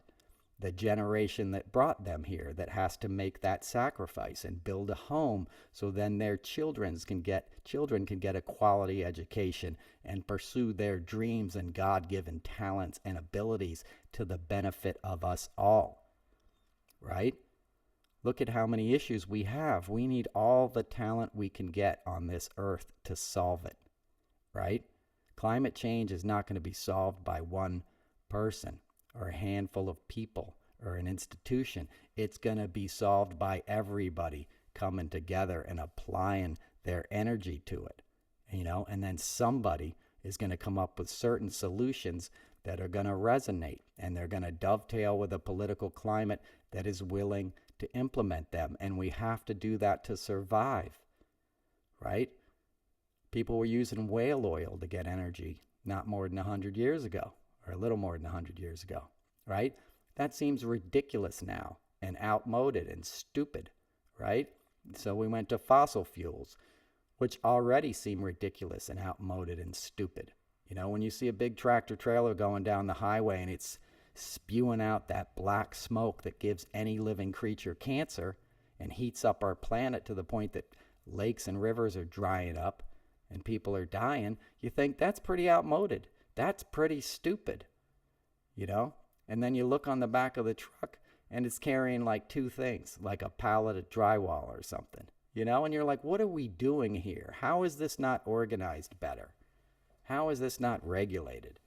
B: the generation that brought them here, that has to make that sacrifice and build a home so then their children can get a quality education and pursue their dreams and God-given talents and abilities to the benefit of us all. Right? Look at how many issues we have. We need all the talent we can get on this earth to solve it, right? Climate change is not going to be solved by one person or a handful of people or an institution. It's going to be solved by everybody coming together and applying their energy to it, and then somebody is going to come up with certain solutions that are going to resonate, and they're going to dovetail with a political climate that is willing to implement them. And we have to do that to survive, right? People were using whale oil to get energy not more than 100 years ago, or a little more than 100 years ago, right? That seems ridiculous now and outmoded and stupid, right? So we went to fossil fuels, which already seem ridiculous and outmoded and stupid. When you see a big tractor trailer going down the highway and it's spewing out that black smoke that gives any living creature cancer and heats up our planet to the point that lakes and rivers are drying up and people are dying, you think that's pretty outmoded. That's pretty stupid, And then you look on the back of the truck and it's carrying like two things, like a pallet of drywall or something, And you're like, what are we doing here? How is this not organized better? How is this not regulated?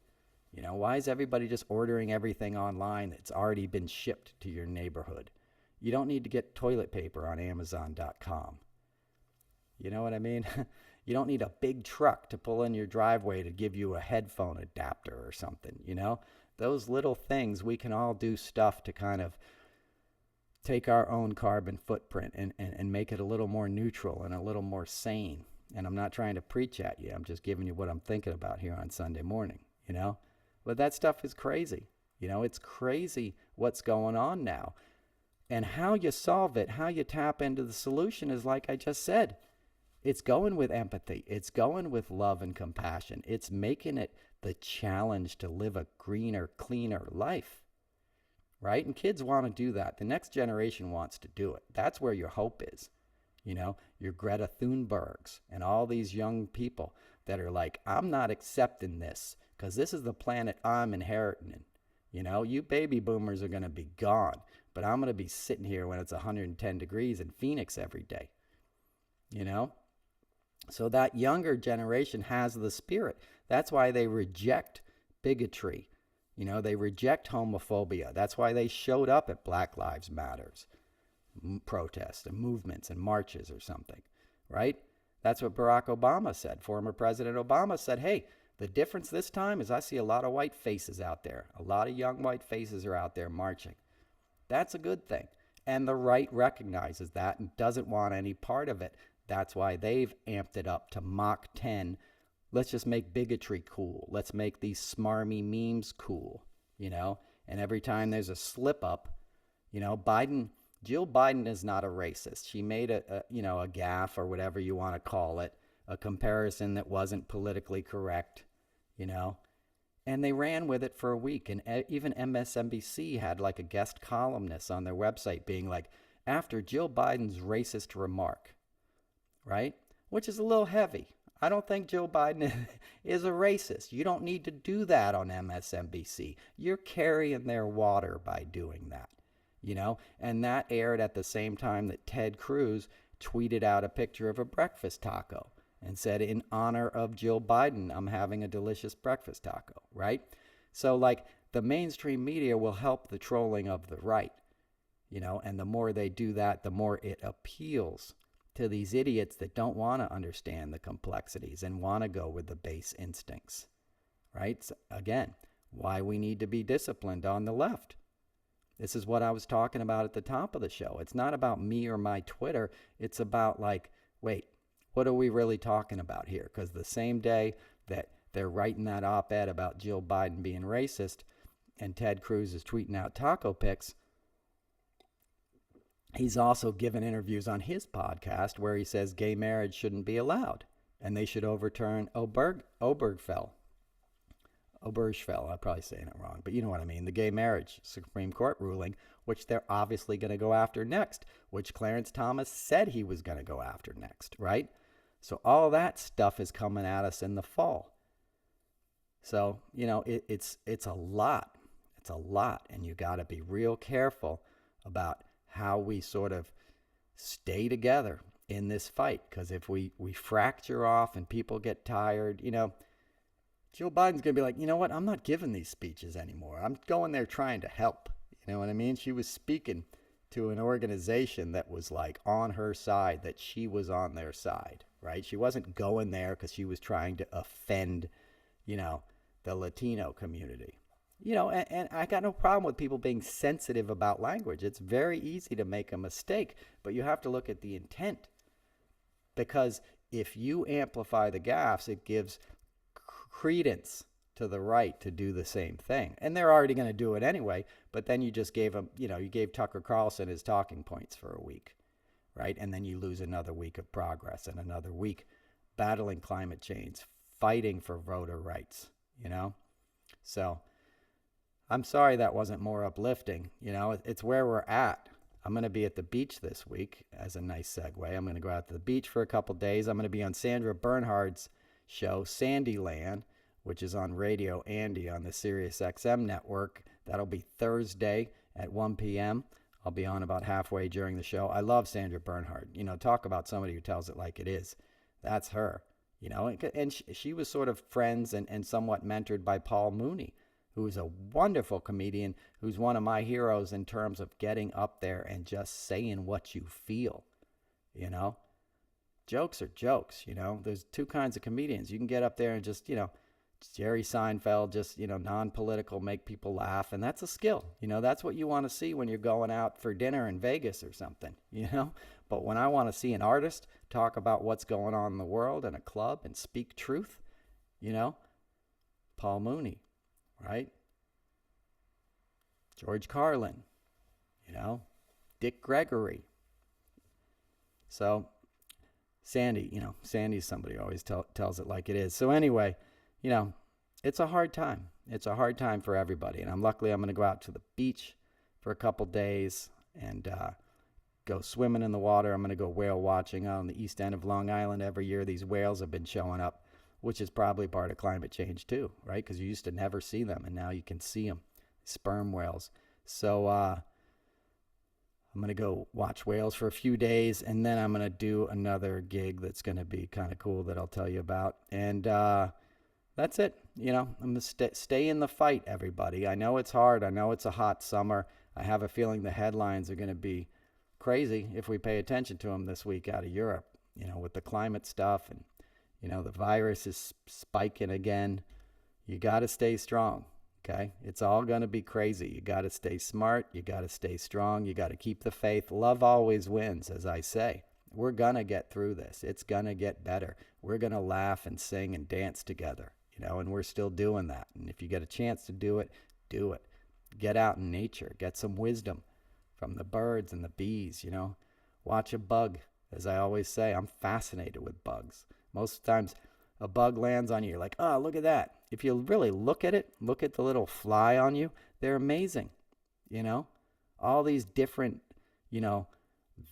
B: Why is everybody just ordering everything online that's already been shipped to your neighborhood? You don't need to get toilet paper on Amazon.com. You know what I mean? You don't need a big truck to pull in your driveway to give you a headphone adapter or something, Those little things, we can all do stuff to kind of take our own carbon footprint and make it a little more neutral and a little more sane. And I'm not trying to preach at you. I'm just giving you what I'm thinking about here on Sunday morning, But that stuff is crazy. It's crazy what's going on now. And how you solve it, how you tap into the solution is like I just said. It's going with empathy. It's going with love and compassion. It's making it the challenge to live a greener, cleaner life, right? And kids want to do that. The next generation wants to do it. That's where your hope is. Your Greta Thunbergs and all these young people that are like, I'm not accepting this because this is the planet I'm inheriting. You baby boomers are going to be gone, but I'm going to be sitting here when it's 110 degrees in Phoenix every day. So that younger generation has the spirit. That's why they reject bigotry. They reject homophobia. That's why they showed up at Black Lives Matters protests and movements and marches or something, right? That's what Barack Obama said. Former President Obama said, hey, the difference this time is I see a lot of white faces out there. A lot of young white faces are out there marching. That's a good thing. And the right recognizes that and doesn't want any part of it. That's why they've amped it up to Mach 10. Let's just make bigotry cool. Let's make these smarmy memes cool, And every time there's a slip up, Biden Jill Biden is not a racist. She made a gaffe or whatever you want to call it, a comparison that wasn't politically correct, you know. And they ran with it for a week. And even MSNBC had like a guest columnist on their website being like, after Jill Biden's racist remark, right? Which is a little heavy. I don't think Joe Biden is a racist. You don't need to do that on MSNBC. You're carrying their water by doing that, you know? And that aired at the same time that Ted Cruz tweeted out a picture of a breakfast taco and said, in honor of Jill Biden, I'm having a delicious breakfast taco, right? So, like, the mainstream media will help the trolling of the right, you know? And the more they do that, the more it appeals to these idiots that don't want to understand the complexities and want to go with the base instincts, right? So again, why we need to be disciplined on the left. This is what I was talking about at the top of the show. It's not about me or my Twitter. It's about like, wait, what are we really talking about here? Because the same day that they're writing that op-ed about Jill Biden being racist and Ted Cruz is tweeting out taco pics, he's also given interviews on his podcast where he says gay marriage shouldn't be allowed and they should overturn Obergefell. I'm probably saying it wrong, but you know what I mean. The gay marriage Supreme Court ruling, which they're obviously going to go after next, which Clarence Thomas said he was going to go after next, right? So all that stuff is coming at us in the fall. So, you know, it's a lot. It's a lot. And you got to be real careful about how we sort of stay together in this fight. Because if we fracture off and people get tired, you know, Joe Biden's going to be like, you know what, I'm not giving these speeches anymore. I'm going there trying to help. You know what I mean? She was speaking to an organization that was like on her side, that she was on their side, right? She wasn't going there because she was trying to offend, you know, the Latino community. You know, and I got no problem with people being sensitive about language. It's very easy to make a mistake, but you have to look at the intent. Because if you amplify the gaffes, it gives credence to the right to do the same thing. And they're already going to do it anyway, but then you just gave them, you know, you gave Tucker Carlson his talking points for a week, right? And then you lose another week of progress and another week battling climate change, fighting for voter rights, you know? So I'm sorry that wasn't more uplifting. You know, it's where we're at. I'm going to be at the beach this week as a nice segue. I'm going to go out to the beach for a couple days. I'm going to be on Sandra Bernhard's show, Sandyland, which is on Radio Andy on the Sirius XM network. That'll be Thursday at 1 p.m. I'll be on about halfway during the show. I love Sandra Bernhard. You know, talk about somebody who tells it like it is. That's her. You know, and she was sort of friends and somewhat mentored by Paul Mooney, who's a wonderful comedian, who's one of my heroes in terms of getting up there and just saying what you feel, you know? Jokes are jokes, you know? There's two kinds of comedians. You can get up there and just, you know, Jerry Seinfeld, just, you know, non-political, make people laugh, and that's a skill. You know, that's what you want to see when you're going out for dinner in Vegas or something, you know? But when I want to see an artist talk about what's going on in the world in a club and speak truth, you know, Paul Mooney. Right? George Carlin, you know, Dick Gregory. So Sandy, you know, Sandy's somebody who always tells it like it is. So anyway, you know, it's a hard time. It's a hard time for everybody. And I'm going to go out to the beach for a couple days and go swimming in the water. I'm going to go whale watching out on the east end of Long Island. Every year these whales have been showing up, which is probably part of climate change too, right? Because you used to never see them, and now you can see them, sperm whales. So I'm going to go watch whales for a few days, and then I'm going to do another gig that's going to be kind of cool that I'll tell you about. And that's it. You know, I'm going to stay in the fight, everybody. I know it's hard. I know it's a hot summer. I have a feeling the headlines are going to be crazy if we pay attention to them this week out of Europe, you know, with the climate stuff and, you know, the virus is spiking again. You got to stay strong, okay? It's all going to be crazy. You got to stay smart. You got to stay strong. You got to keep the faith. Love always wins, as I say. We're going to get through this. It's going to get better. We're going to laugh and sing and dance together, you know, and we're still doing that. And if you get a chance to do it, do it. Get out in nature. Get some wisdom. from the birds and the bees, Watch a bug. As I always say, I'm fascinated with bugs. Most times a bug lands on you, you're like, oh, look at that. If you really look at it, look at the little fly on you, they're amazing, All these different,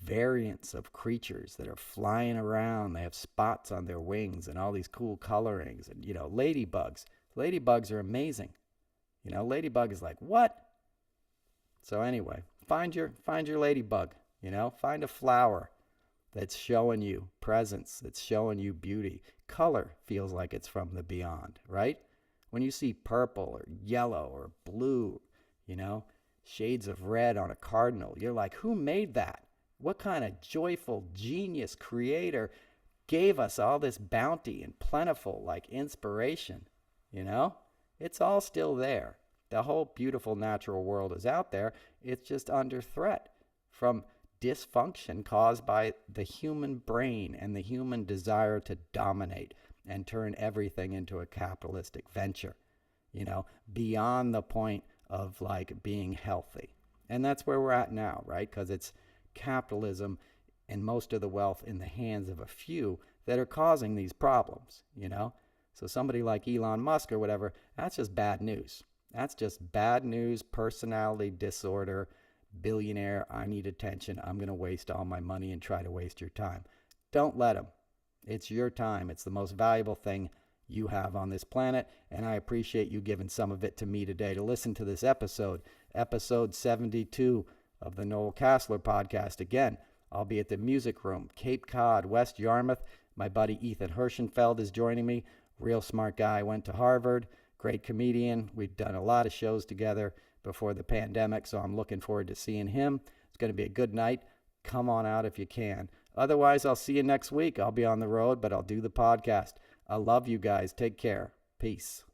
B: variants of creatures that are flying around. They have spots on their wings and all these cool colorings. And, ladybugs. Ladybugs are amazing. Ladybug is like, what? So anyway, find your ladybug, find a flower that's showing you presence, that's showing you beauty. Color feels like it's from the beyond, right? When you see purple or yellow or blue, shades of red on a cardinal, you're like, who made that? What kind of joyful genius creator gave us all this bounty and plentiful like inspiration? It's all still there. The whole beautiful natural world is out there. It's just under threat from dysfunction caused by the human brain and the human desire to dominate and turn everything into a capitalistic venture, beyond the point of like being healthy. And that's where we're at now, right? Because it's capitalism and most of the wealth in the hands of a few that are causing these problems, So somebody like Elon Musk or whatever, that's just bad news. That's just bad news, personality disorder, billionaire, I need attention. I'm going to waste all my money and try to waste your time. Don't let him. It's your time. It's the most valuable thing you have on this planet, and I appreciate you giving some of it to me today to listen to this episode 72 of the Noel Casler podcast. Again, I'll be at the Music Room, Cape Cod, West Yarmouth. My buddy Ethan Hirschenfeld is joining me. Real smart guy, went to Harvard, great comedian. We've done a lot of shows together before the pandemic, so I'm looking forward to seeing him. It's going to be a good night. Come on out if you can. Otherwise, I'll see you next week. I'll be on the road, but I'll do the podcast. I love you guys. Take care. Peace.